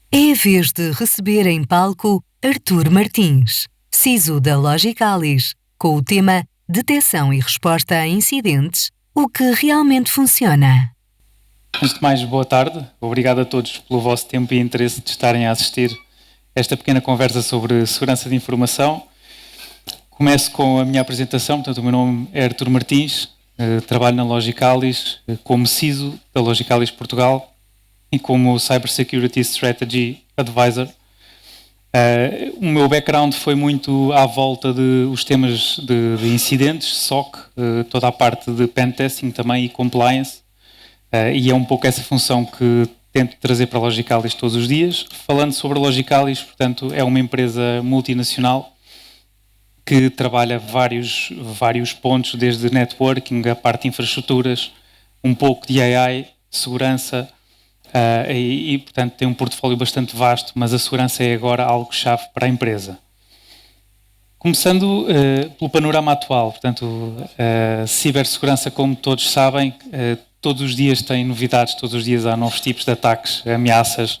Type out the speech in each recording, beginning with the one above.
É a vez de receber em palco Artur Martins, CISO da Logicalis, com o tema Detecção e Resposta a Incidentes, o que realmente funciona. Antes de mais, boa tarde. Obrigado a todos pelo vosso tempo e interesse de estarem a assistir a esta pequena conversa sobre segurança de informação. Começo com a minha apresentação. Portanto, o meu nome é Artur Martins, trabalho na Logicalis como CISO da Logicalis Portugal e como Cybersecurity Strategy Advisor. O meu background foi muito à volta dos temas de incidentes, SOC, toda a parte de pentesting também e compliance. E é um pouco essa função que tento trazer para a Logicalis todos os dias. Falando sobre a Logicalis, portanto, é uma empresa multinacional que trabalha vários pontos, desde networking, a parte de infraestruturas, um pouco de AI, segurança, portanto, tem um portfólio bastante vasto, mas a segurança é agora algo-chave para a empresa. Começando pelo panorama atual, portanto, a cibersegurança, como todos sabem, todos os dias tem novidades, todos os dias há novos tipos de ataques, ameaças.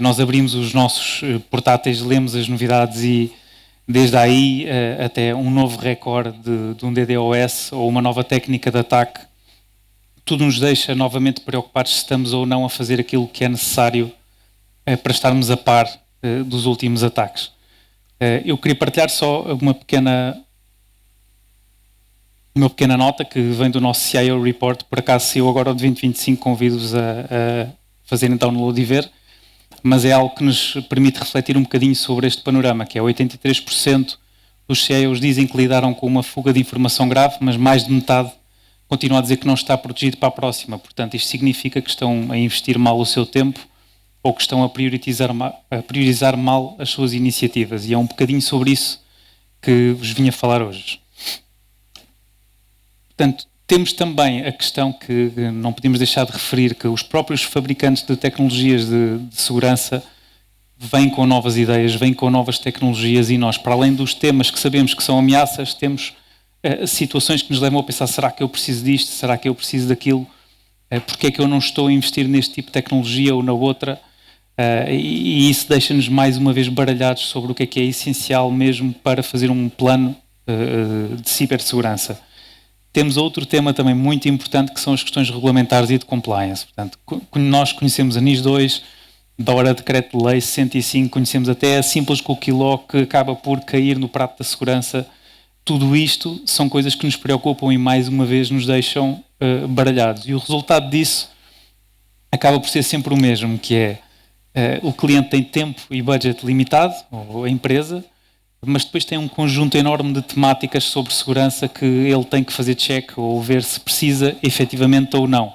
Nós abrimos os nossos portáteis, lemos as novidades e desde aí até um novo recorde de um DDoS ou uma nova técnica de ataque, tudo nos deixa novamente preocupados se estamos ou não a fazer aquilo que é necessário para estarmos a par dos últimos ataques. Eu queria partilhar só uma pequena nota que vem do nosso CIO Report, por acaso saiu agora o de 2025, convido-vos a fazerem download e ver, mas é algo que nos permite refletir um bocadinho sobre este panorama, que é 83% dos CIOs dizem que lidaram com uma fuga de informação grave, mas mais de metade continua a dizer que não está protegido para a próxima. Portanto, isto significa que estão a investir mal o seu tempo ou que estão a priorizar mal as suas iniciativas. E é um bocadinho sobre isso que vos vim a falar hoje. Portanto, temos também a questão que não podemos deixar de referir, que os próprios fabricantes de tecnologias de segurança vêm com novas ideias, vêm com novas tecnologias e nós, para além dos temas que sabemos que são ameaças, temos situações que nos levam a pensar, será que eu preciso disto, será que eu preciso daquilo, porque é que eu não estou a investir neste tipo de tecnologia ou na outra, e isso deixa-nos mais uma vez baralhados sobre o que é essencial mesmo para fazer um plano de cibersegurança. Temos outro tema também muito importante que são as questões regulamentares e de compliance. Portanto, nós conhecemos a NIS 2, da hora Decreto-Lei 65, conhecemos até a simples cookie law que acaba por cair no prato da segurança. Tudo isto são coisas que nos preocupam e mais uma vez nos deixam baralhados. E o resultado disso acaba por ser sempre o mesmo, que é o cliente tem tempo e budget limitado, ou a empresa, mas depois tem um conjunto enorme de temáticas sobre segurança que ele tem que fazer check ou ver se precisa efetivamente ou não.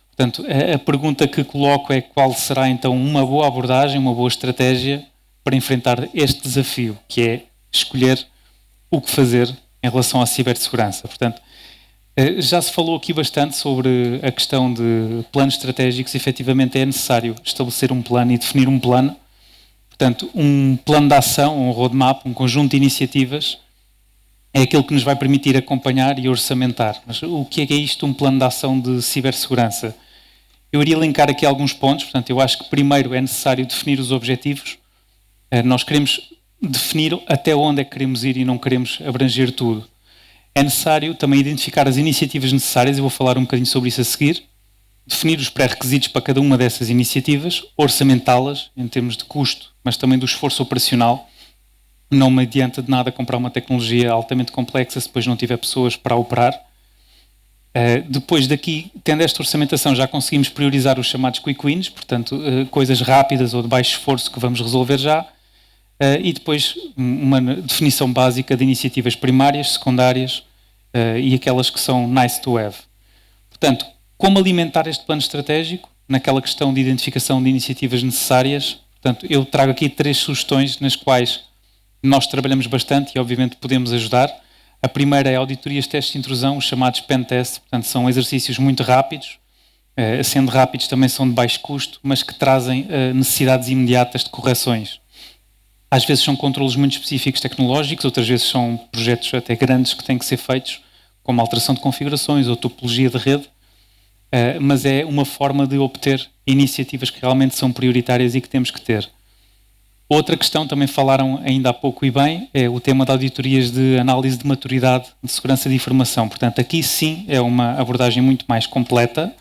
Portanto, a pergunta que coloco é qual será então uma boa abordagem, uma boa estratégia para enfrentar este desafio, que é escolher o que fazer em relação à cibersegurança. Portanto, já se falou aqui bastante sobre a questão de planos estratégicos. Efetivamente é necessário estabelecer um plano e definir um plano. Portanto, um plano de ação, um roadmap, um conjunto de iniciativas é aquilo que nos vai permitir acompanhar e orçamentar. Mas o que é isto, um plano de ação de cibersegurança? Eu iria linkar aqui alguns pontos. Portanto, eu acho que primeiro é necessário definir os objetivos. Nós queremos definir até onde é que queremos ir e não queremos abranger tudo. É necessário também identificar as iniciativas necessárias, eu vou falar um bocadinho sobre isso a seguir, definir os pré-requisitos para cada uma dessas iniciativas, orçamentá-las em termos de custo, mas também do esforço operacional. Não me adianta de nada comprar uma tecnologia altamente complexa se depois não tiver pessoas para operar. Depois daqui, tendo esta orçamentação, já conseguimos priorizar os chamados quick wins, portanto, coisas rápidas ou de baixo esforço que vamos resolver já. E depois uma definição básica de iniciativas primárias, secundárias e aquelas que são nice to have. Portanto, como alimentar este plano estratégico? Naquela questão de identificação de iniciativas necessárias. Portanto, eu trago aqui 3 sugestões nas quais nós trabalhamos bastante e obviamente podemos ajudar. A primeira é auditorias, testes de intrusão, os chamados pen test. Portanto, são exercícios muito rápidos, sendo rápidos também são de baixo custo, mas que trazem necessidades imediatas de correções. Às vezes são controlos muito específicos tecnológicos, outras vezes são projetos até grandes que têm que ser feitos, como alteração de configurações ou topologia de rede. mas é uma forma de obter iniciativas que realmente são prioritárias e que temos que ter. Outra questão, também falaram ainda há pouco e bem, é o tema de auditorias de análise de maturidade de segurança de informação. Portanto, aqui sim é uma abordagem muito mais completa.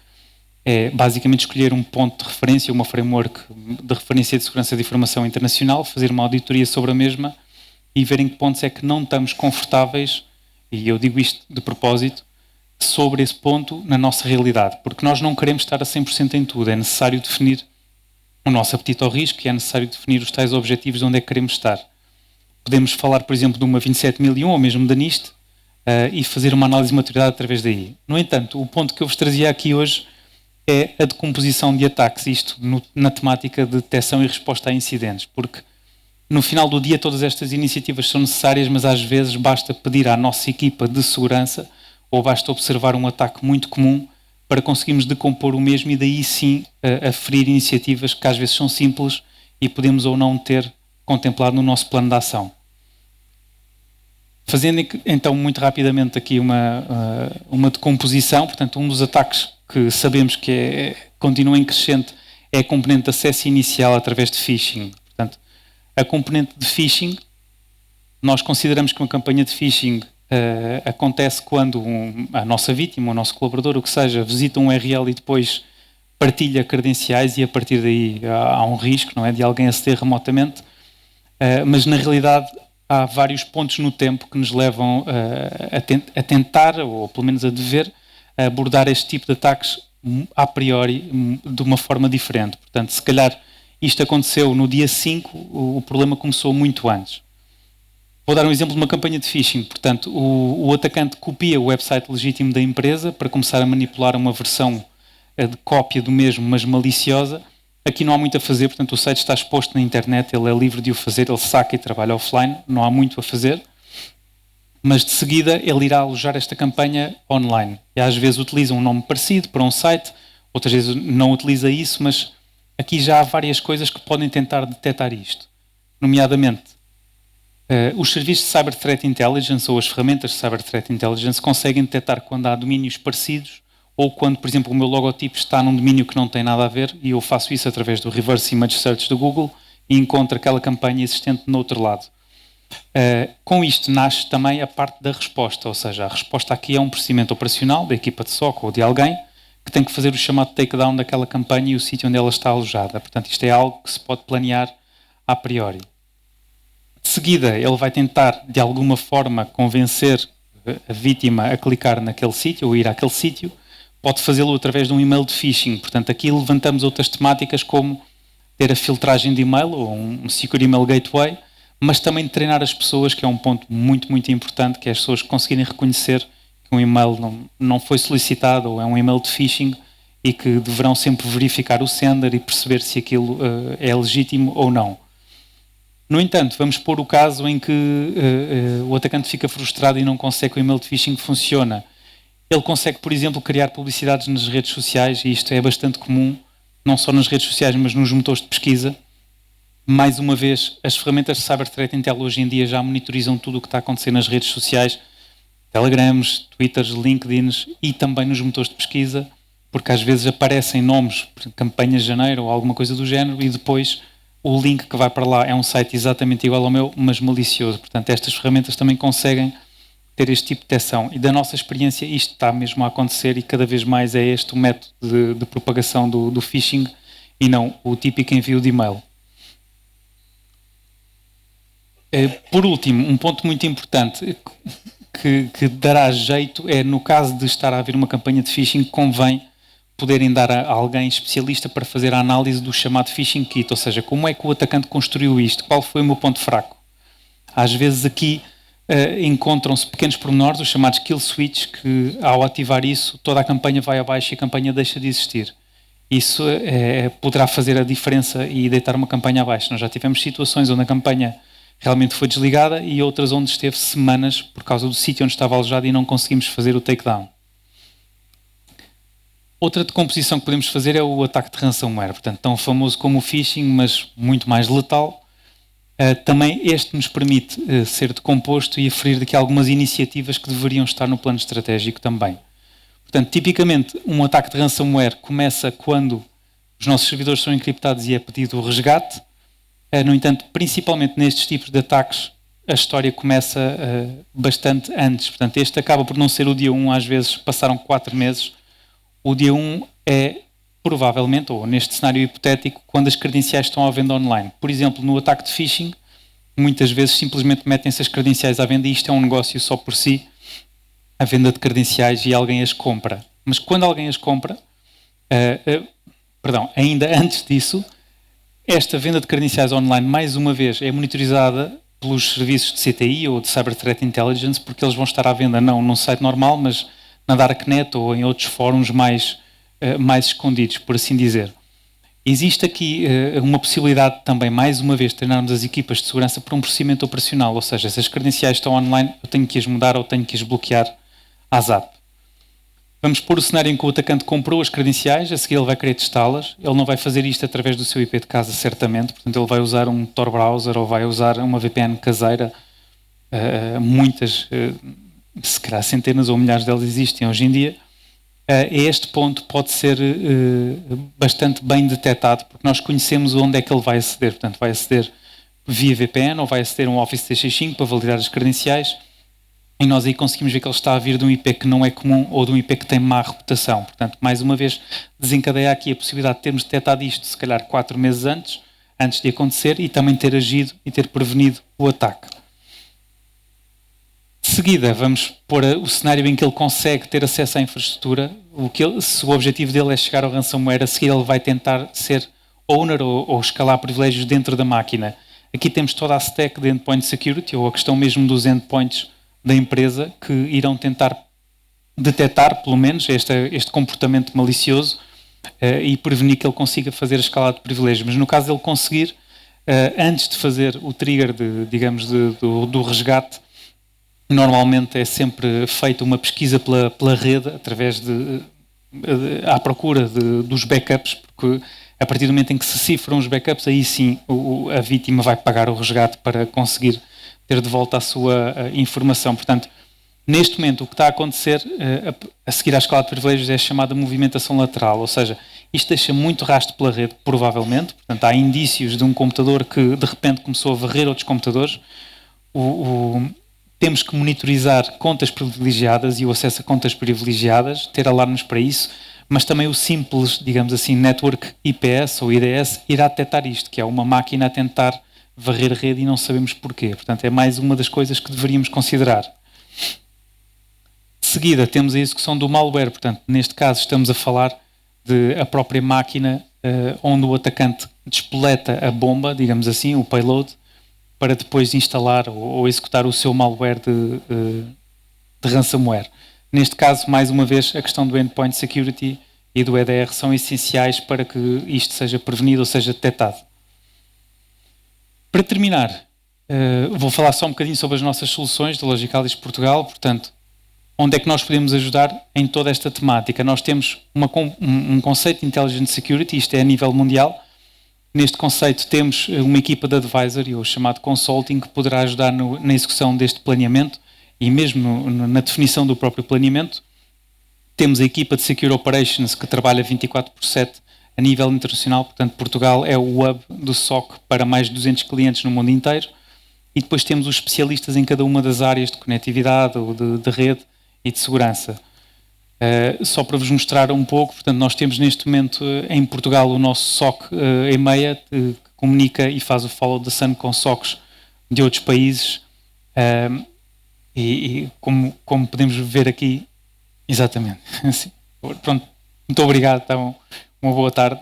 É basicamente escolher um ponto de referência, uma framework de referência de segurança de informação internacional, fazer uma auditoria sobre a mesma e ver em que pontos é que não estamos confortáveis, e eu digo isto de propósito, sobre esse ponto na nossa realidade, porque nós não queremos estar a 100% em tudo, é necessário definir o nosso apetite ao risco e é necessário definir os tais objetivos de onde é que queremos estar. Podemos falar, por exemplo, de uma 27001 ou mesmo da NIST e fazer uma análise de maturidade através daí. No entanto, o ponto que eu vos trazia aqui hoje é a decomposição de ataques, isto na temática de detecção e resposta a incidentes, porque no final do dia todas estas iniciativas são necessárias, mas às vezes basta pedir à nossa equipa de segurança ou basta observar um ataque muito comum para conseguirmos decompor o mesmo e daí sim aferir iniciativas que às vezes são simples e podemos ou não ter contemplado no nosso plano de ação. Fazendo então muito rapidamente aqui uma decomposição, portanto um dos ataques que sabemos que continua em crescente é a componente de acesso inicial através de phishing. Portanto, a componente de phishing, nós consideramos que uma campanha de phishing acontece quando a nossa vítima, o nosso colaborador, o que seja, visita um URL e depois partilha credenciais e a partir daí há um risco, não é, de alguém aceder remotamente, mas na realidade há vários pontos no tempo que nos levam a tentar, ou pelo menos a dever, abordar este tipo de ataques a priori de uma forma diferente. Portanto, se calhar isto aconteceu no dia 5, o problema começou muito antes. Vou dar um exemplo de uma campanha de phishing. Portanto, o atacante copia o website legítimo da empresa para começar a manipular uma versão de cópia do mesmo, mas maliciosa. Aqui não há muito a fazer, portanto o site está exposto na internet, ele é livre de o fazer, ele saca e trabalha offline, não há muito a fazer. Mas de seguida ele irá alojar esta campanha online. E às vezes utiliza um nome parecido para um site, outras vezes não utiliza isso, mas aqui já há várias coisas que podem tentar detectar isto. Nomeadamente, os serviços de Cyber Threat Intelligence ou as ferramentas de Cyber Threat Intelligence conseguem detectar quando há domínios parecidos ou quando, por exemplo, o meu logotipo está num domínio que não tem nada a ver e eu faço isso através do Reverse Image Search do Google e encontro aquela campanha existente no outro lado. Com isto nasce também a parte da resposta, ou seja, a resposta aqui é um procedimento operacional da equipa de SOC ou de alguém que tem que fazer o chamado takedown daquela campanha e o sítio onde ela está alojada. Portanto, isto é algo que se pode planear a priori. De seguida, ele vai tentar, de alguma forma, convencer a vítima a clicar naquele sítio ou ir àquele sítio. Pode fazê-lo através de um e-mail de phishing. Portanto, aqui levantamos outras temáticas como ter a filtragem de e-mail ou um Secure Email Gateway, mas também treinar as pessoas, que é um ponto muito, muito importante, que é as pessoas conseguirem reconhecer que um e-mail não foi solicitado ou é um e-mail de phishing e que deverão sempre verificar o sender e perceber se aquilo é legítimo ou não. No entanto, vamos pôr o caso em que o atacante fica frustrado e não consegue que o e-mail de phishing funciona. Ele consegue, por exemplo, criar publicidades nas redes sociais, e isto é bastante comum, não só nas redes sociais, mas nos motores de pesquisa. Mais uma vez, as ferramentas de Cyber Threat Intel hoje em dia já monitorizam tudo o que está a acontecer nas redes sociais, Telegrams, Twitters, LinkedIns e também nos motores de pesquisa, porque às vezes aparecem nomes, campanhas de janeiro ou alguma coisa do género, e depois o link que vai para lá é um site exatamente igual ao meu, mas malicioso. Portanto, estas ferramentas também conseguem ter este tipo de detecção. E da nossa experiência, isto está mesmo a acontecer e cada vez mais é este o método de propagação do phishing e não o típico envio de e-mail. Por último, um ponto muito importante que dará jeito é, no caso de estar a haver uma campanha de phishing, convém poderem dar a alguém especialista para fazer a análise do chamado phishing kit, ou seja, como é que o atacante construiu isto, qual foi o meu ponto fraco. Às vezes aqui encontram-se pequenos pormenores, os chamados kill switch, que ao ativar isso, toda a campanha vai abaixo e a campanha deixa de existir. Isso poderá fazer a diferença e deitar uma campanha abaixo. Nós já tivemos situações onde a campanha realmente foi desligada e outras onde esteve semanas por causa do sítio onde estava alojado e não conseguimos fazer o takedown. Outra decomposição que podemos fazer é o ataque de ransomware, portanto, tão famoso como o phishing, mas muito mais letal. Também este nos permite ser decomposto e aferir daqui algumas iniciativas que deveriam estar no plano estratégico também. Portanto, tipicamente, um ataque de ransomware começa quando os nossos servidores são encriptados e é pedido o resgate. No entanto, principalmente nestes tipos de ataques, a história começa bastante antes. Portanto, este acaba por não ser o dia 1, às vezes passaram 4 meses. O dia 1 é, provavelmente, ou neste cenário hipotético, quando as credenciais estão à venda online. Por exemplo, no ataque de phishing, muitas vezes simplesmente metem-se as credenciais à venda e isto é um negócio só por si, a venda de credenciais, e alguém as compra. Mas quando alguém as compra, ainda antes disso, esta venda de credenciais online, mais uma vez, é monitorizada pelos serviços de CTI ou de Cyber Threat Intelligence, porque eles vão estar à venda não num site normal, mas na Darknet ou em outros fóruns mais escondidos, por assim dizer. Existe aqui uma possibilidade também, mais uma vez, de treinarmos as equipas de segurança por um procedimento operacional, ou seja, se as credenciais estão online, eu tenho que as mudar ou tenho que as bloquear à ZAP. Vamos pôr o cenário em que o atacante comprou as credenciais, a seguir ele vai querer testá-las. Ele não vai fazer isto através do seu IP de casa, certamente. Portanto, ele vai usar um Tor browser ou vai usar uma VPN caseira. Muitas, se calhar centenas ou milhares delas existem hoje em dia. Este ponto pode ser bastante bem detectado, porque nós conhecemos onde é que ele vai aceder. Portanto, vai aceder via VPN ou vai aceder a um Office 365 para validar as credenciais. E nós aí conseguimos ver que ele está a vir de um IP que não é comum ou de um IP que tem má reputação. Portanto, mais uma vez, desencadeia aqui a possibilidade de termos detectado isto, se calhar 4 meses antes de acontecer, e também ter agido e ter prevenido o ataque. De seguida, vamos pôr o cenário em que ele consegue ter acesso à infraestrutura. Se o objetivo dele é chegar ao ransomware, a seguir ele vai tentar ser owner ou escalar privilégios dentro da máquina. Aqui temos toda a stack de endpoint security, ou a questão mesmo dos endpoints da empresa, que irão tentar detectar, pelo menos, este comportamento malicioso e prevenir que ele consiga fazer a escalada de privilégios. Mas no caso de ele conseguir, antes de fazer o trigger, do resgate, normalmente é sempre feita uma pesquisa pela rede, através à procura dos backups, porque a partir do momento em que se cifram os backups, aí sim a vítima vai pagar o resgate para conseguir ter de volta a sua informação. Portanto, neste momento, o que está a acontecer a seguir à escala de privilégios é a chamada movimentação lateral, ou seja, isto deixa muito rastro pela rede, provavelmente. Portanto, há indícios de um computador que de repente começou a varrer outros computadores. Temos que monitorizar contas privilegiadas e o acesso a contas privilegiadas, ter alarmes para isso, mas também o simples, digamos assim, Network IPS ou IDS irá detectar isto, que é uma máquina a tentar varrer a rede e não sabemos porquê. Portanto, é mais uma das coisas que deveríamos considerar. De seguida, temos a execução do malware. Portanto, neste caso, estamos a falar da própria máquina onde o atacante despoleta a bomba, digamos assim, o payload, para depois instalar ou executar o seu malware de ransomware. Neste caso, mais uma vez, a questão do endpoint security e do EDR são essenciais para que isto seja prevenido ou seja detectado. Para terminar, vou falar só um bocadinho sobre as nossas soluções da Logicalis Portugal. Portanto, onde é que nós podemos ajudar em toda esta temática? Nós temos um conceito de Intelligent Security, isto é a nível mundial. Neste conceito temos uma equipa de advisory, ou chamado consulting, que poderá ajudar na execução deste planeamento e mesmo na definição do próprio planeamento. Temos a equipa de Secure Operations, que trabalha 24/7 a nível internacional. Portanto, Portugal é o hub do SOC para mais de 200 clientes no mundo inteiro. E depois temos os especialistas em cada uma das áreas de conectividade ou de rede e de segurança. Só para vos mostrar um pouco, portanto, nós temos neste momento em Portugal o nosso SOC EMEA, que comunica e faz o follow the sun com SOCs de outros países. E como podemos ver aqui, exatamente. Pronto, muito obrigado, então, uma boa tarde.